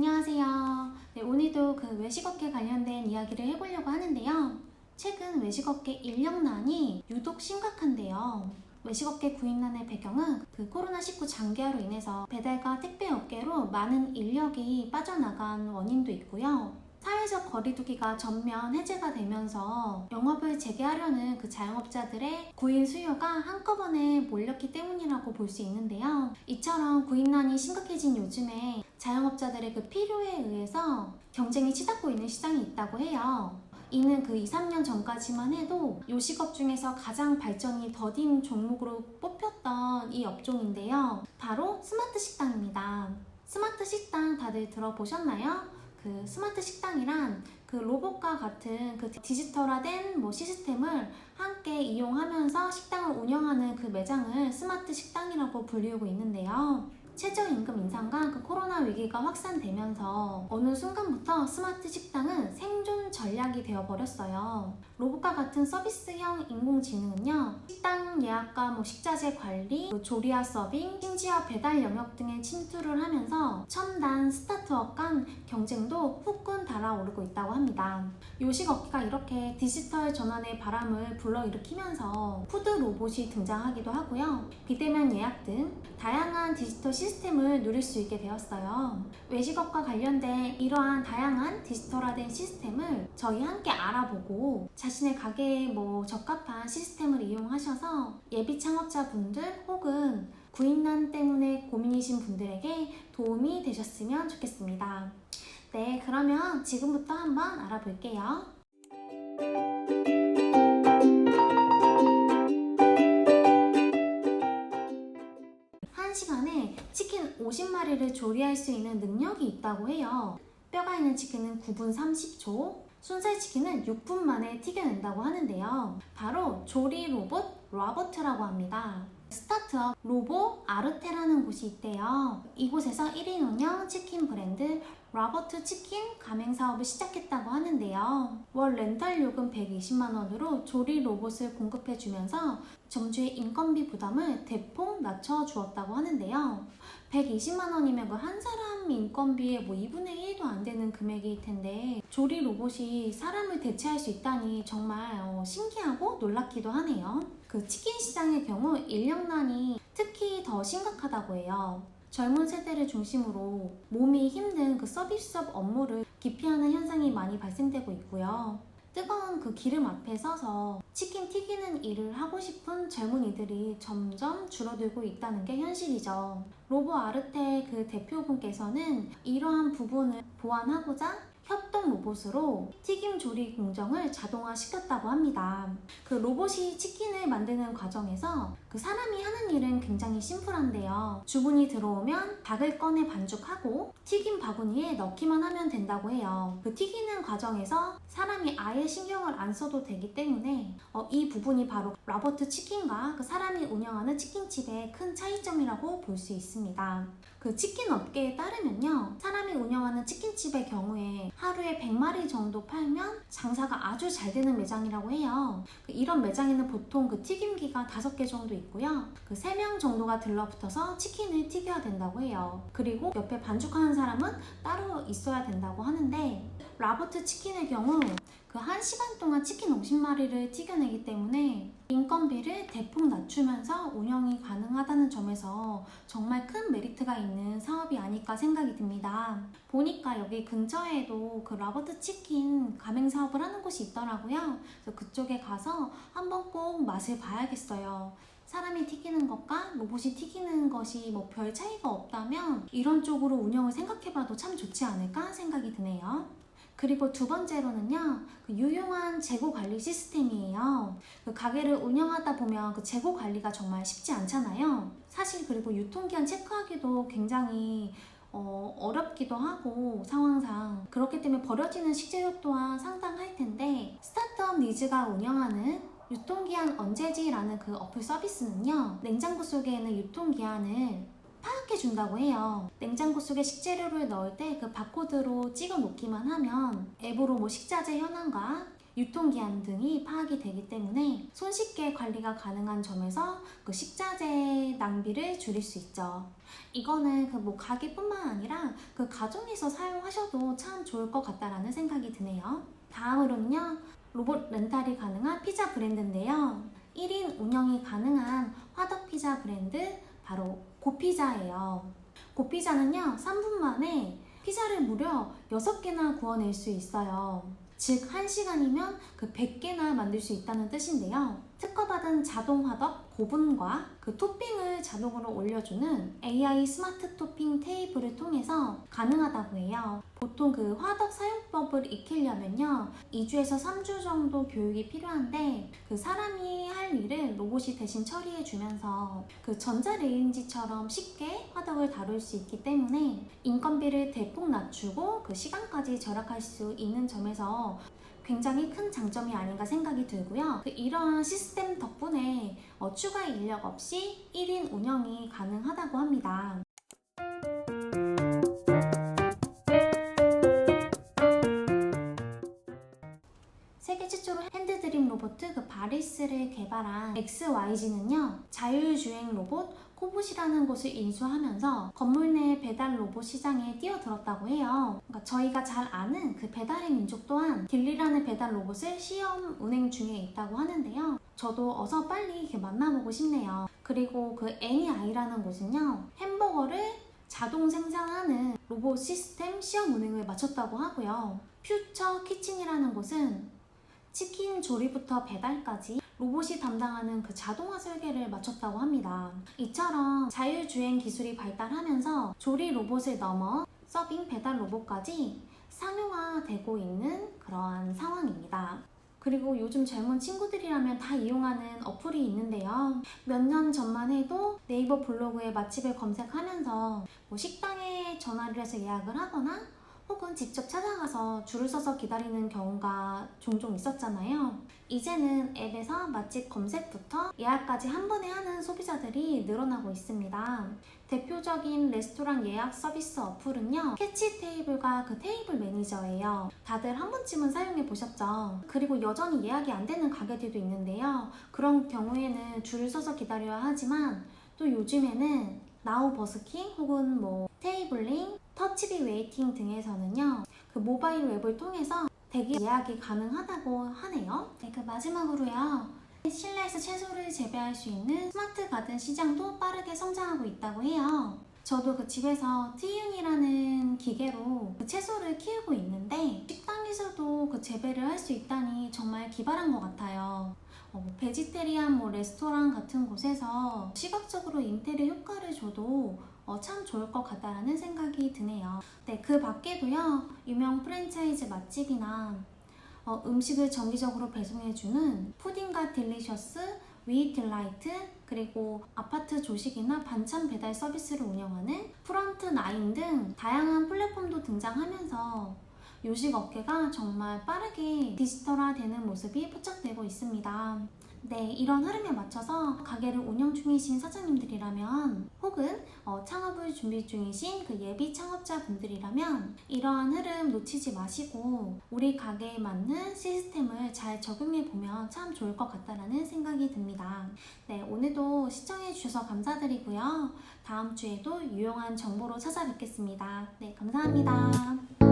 안녕하세요. 네, 오늘도 그 외식업계 관련된 이야기를 해보려고 하는데요. 최근 외식업계 인력난이 유독 심각한데요. 외식업계 구인난의 배경은 그 코로나19 장기화로 인해서 배달과 택배업계로 많은 인력이 빠져나간 원인도 있고요. 사회적 거리두기가 전면 해제가 되면서 영업을 재개하려는 그 자영업자들의 구인 수요가 한꺼번에 몰렸기 때문이라고 볼 수 있는데요. 이처럼 구인난이 심각해진 요즘에 자영업자들의 그 필요에 의해서 경쟁이 치닫고 있는 시장이 있다고 해요. 이는 그 2, 3년 전까지만 해도 요식업 중에서 가장 발전이 더딘 종목으로 뽑혔던 이 업종인데요. 바로 스마트 식당입니다. 스마트 식당 다들 들어보셨나요? 그 스마트 식당이란 그 로봇과 같은 그 디지털화된 시스템을 함께 이용하면서 식당을 운영하는 그 매장을 스마트 식당이라고 불리우고 있는데요. 최저임금 인상과 그 코로나 위기가 확산되면서 어느 순간부터 스마트 식당은 생존 전략이 되어버렸어요. 로봇과 같은 서비스형 인공지능은요, 식당 예약과 식자재 관리, 조리와 서빙, 심지어 배달 영역 등에 침투를 하면서 첨단 스타트업 간 경쟁도 후끈 달아오르고 있다고 합니다. 요식업계가 이렇게 디지털 전환의 바람을 불러일으키면서 푸드 로봇이 등장하기도 하고요. 비대면 예약 등 다양한 디지털 시스템을 누릴 수 있게 되었어요. 외식업과 관련된 이러한 다양한 디지털화된 시스템을 저희 함께 알아보고 자신의 가게에 적합한 시스템을 이용하셔서 예비 창업자분들 혹은 구인난 때문에 고민이신 분들에게 도움이 되셨으면 좋겠습니다. 네, 그러면 지금부터 한번 알아볼게요. 한 시간에 치킨 50마리를 조리할 수 있는 능력이 있다고 해요. 뼈가 있는 치킨은 9분 30초, 순살 치킨은 6분 만에 튀겨낸다고 하는데요. 바로 조리 로봇 라보트라고 합니다. 스타트업 로보 아르테라는 곳이 있대요. 이곳에서 1인 운영 치킨 브랜드 라보트 치킨 가맹 사업을 시작했다고 하는데요. 월 렌탈 요금 120만 원으로 조리 로봇을 공급해주면서 점주의 인건비 부담을 대폭 낮춰주었다고 하는데요. 120만 원이면 그 한 사람 인건비의 2분의 1도 안 되는 금액일 텐데 조리 로봇이 사람을 대체할 수 있다니 정말 신기하고 놀랍기도 하네요. 그 치킨 시장의 경우 인력난이 특히 더 심각하다고 해요. 젊은 세대를 중심으로 몸이 힘든 그 서비스업 업무를 기피하는 현상이 많이 발생되고 있고요. 뜨거운 그 기름 앞에 서서 치킨 튀기는 일을 하고 싶은 젊은이들이 점점 줄어들고 있다는 게 현실이죠. 로보 아르테 그 대표분께서는 이러한 부분을 보완하고자 협동 로봇으로 튀김 조리 공정을 자동화시켰다고 합니다. 그 로봇이 치킨을 만드는 과정에서 그 사람이 하는 일은 굉장히 심플한데요. 주문이 들어오면 닭을 꺼내 반죽하고 튀김 바구니에 넣기만 하면 된다고 해요. 그 튀기는 과정에서 사람이 아예 신경을 안 써도 되기 때문에 이 부분이 바로 라보트 치킨과 그 사람이 운영하는 치킨집의 큰 차이점이라고 볼 수 있습니다. 그 치킨 업계에 따르면요, 사람이 운영하는 치킨집의 경우에 하루에 100마리 정도 팔면 장사가 아주 잘 되는 매장이라고 해요. 이런 매장에는 보통 그 튀김기가 5개 정도 있고요. 그 3명 정도가 들러붙어서 치킨을 튀겨야 된다고 해요. 그리고 옆에 반죽하는 사람은 따로 있어야 된다고 하는데 라보트 치킨의 경우 그 1시간 동안 치킨 50마리를 튀겨내기 때문에 인건비를 대폭 낮추면서 운영이 가능하다는 점에서 정말 큰 메리트가 있는 사업이 아닐까 생각이 듭니다. 보니까 여기 근처에도 그 라보트 치킨 가맹 사업을 하는 곳이 있더라고요. 그래서 그쪽에 가서 한번 꼭 맛을 봐야겠어요. 사람이 튀기는 것과 로봇이 튀기는 것이 별 차이가 없다면 이런 쪽으로 운영을 생각해봐도 참 좋지 않을까 생각이 드네요. 그리고 두 번째로는요, 그 유용한 재고 관리 시스템이에요. 그 가게를 운영하다 보면 그 재고 관리가 정말 쉽지 않잖아요. 사실 그리고 유통기한 체크하기도 굉장히 어렵기도 하고 상황상 그렇기 때문에 버려지는 식재료 또한 상당할 텐데 스타트업 니즈가 운영하는 유통기한 언제지라는 그 어플 서비스는요, 냉장고 속에 있는 유통기한을 파악해준다고 해요. 냉장고 속에 식재료를 넣을 때 그 바코드로 찍어 놓기만 하면 앱으로 식자재 현황과 유통기한 등이 파악이 되기 때문에 손쉽게 관리가 가능한 점에서 그 식자재 낭비를 줄일 수 있죠. 이거는 그 가게뿐만 아니라 그 가정에서 사용하셔도 참 좋을 것 같다라는 생각이 드네요. 다음으로는요, 로봇 렌탈이 가능한 피자 브랜드인데요. 1인 운영이 가능한 화덕 피자 브랜드 바로 고피자예요. 고피자는요, 3분 만에 피자를 무려 6개나 구워낼 수 있어요. 즉 1시간이면 그 100개나 만들 수 있다는 뜻인데요. 특허받은 자동 화덕 고분과 그 토핑을 자동으로 올려주는 AI 스마트 토핑 테이블을 통해서 가능하다고 해요. 보통 그 화덕 사용법을 익히려면요, 2주에서 3주 정도 교육이 필요한데 그 사람이 할 일을 로봇이 대신 처리해주면서 그 전자레인지처럼 쉽게 화덕을 다룰 수 있기 때문에 인건비를 대폭 낮추고 그 시간까지 절약할 수 있는 점에서 굉장히 큰 장점이 아닌가 생각이 들고요. 이러한 시스템 덕분에 추가 인력 없이 1인 운영이 가능하다고 합니다. 세계 최초로 핸드드림 로봇 그 바리스를 개발한 XYZ는요, 자율주행 로봇 코봇이라는 곳을 인수하면서 건물 내 배달 로봇 시장에 뛰어들었다고 해요. 그러니까 저희가 잘 아는 그 배달의 민족 또한 딜리라는 배달 로봇을 시험 운행 중에 있다고 하는데요. 저도 어서 빨리 이렇게 만나보고 싶네요. 그리고 그 애니아이라는 곳은요, 햄버거를 자동 생산하는 로봇 시스템 시험 운행을 마쳤다고 하고요. 퓨처 키친이라는 곳은 치킨 조리부터 배달까지 로봇이 담당하는 그 자동화 설계를 마쳤다고 합니다. 이처럼 자율주행 기술이 발달하면서 조리 로봇을 넘어 서빙 배달 로봇까지 상용화되고 있는 그러한 상황입니다. 그리고 요즘 젊은 친구들이라면 다 이용하는 어플이 있는데요. 몇 년 전만 해도 네이버 블로그에 맛집을 검색하면서 식당에 전화를 해서 예약을 하거나 혹은 직접 찾아가서 줄을 서서 기다리는 경우가 종종 있었잖아요. 이제는 앱에서 맛집 검색부터 예약까지 한 번에 하는 소비자들이 늘어나고 있습니다. 대표적인 레스토랑 예약 서비스 어플은요, 캐치 테이블과 그 테이블 매니저예요. 다들 한 번쯤은 사용해 보셨죠? 그리고 여전히 예약이 안 되는 가게들도 있는데요. 그런 경우에는 줄을 서서 기다려야 하지만 또 요즘에는 나우 버스킹 혹은 테이블링, 터치비 웨이팅 등에서는요, 그 모바일 웹을 통해서 대기 예약이 가능하다고 하네요. 그 마지막으로요, 실내에서 채소를 재배할 수 있는 스마트 가든 시장도 빠르게 성장하고 있다고 해요. 저도 그 집에서 티윤이라는 기계로 그 채소를 키우고 있는데 식당에서도 그 재배를 할 수 있다니 정말 기발한 것 같아요. 베지테리안 레스토랑 같은 곳에서 시각적으로 인테리어 효과를 줘도 참 좋을 것 같다라는 생각이 드네요. 네, 그 밖에도요, 유명 프랜차이즈 맛집이나 음식을 정기적으로 배송해주는 푸딩과 딜리셔스, 위 딜라이트, 그리고 아파트 조식이나 반찬 배달 서비스를 운영하는 프런트 나인 등 다양한 플랫폼도 등장하면서 요식 업계가 정말 빠르게 디지털화되는 모습이 포착되고 있습니다. 네, 이런 흐름에 맞춰서 가게를 운영 중이신 사장님들이라면 혹은 창업을 준비 중이신 그 예비 창업자분들이라면 이러한 흐름 놓치지 마시고 우리 가게에 맞는 시스템을 잘 적용해보면 참 좋을 것 같다라는 생각이 듭니다. 네, 오늘도 시청해주셔서 감사드리고요. 다음 주에도 유용한 정보로 찾아뵙겠습니다. 네, 감사합니다.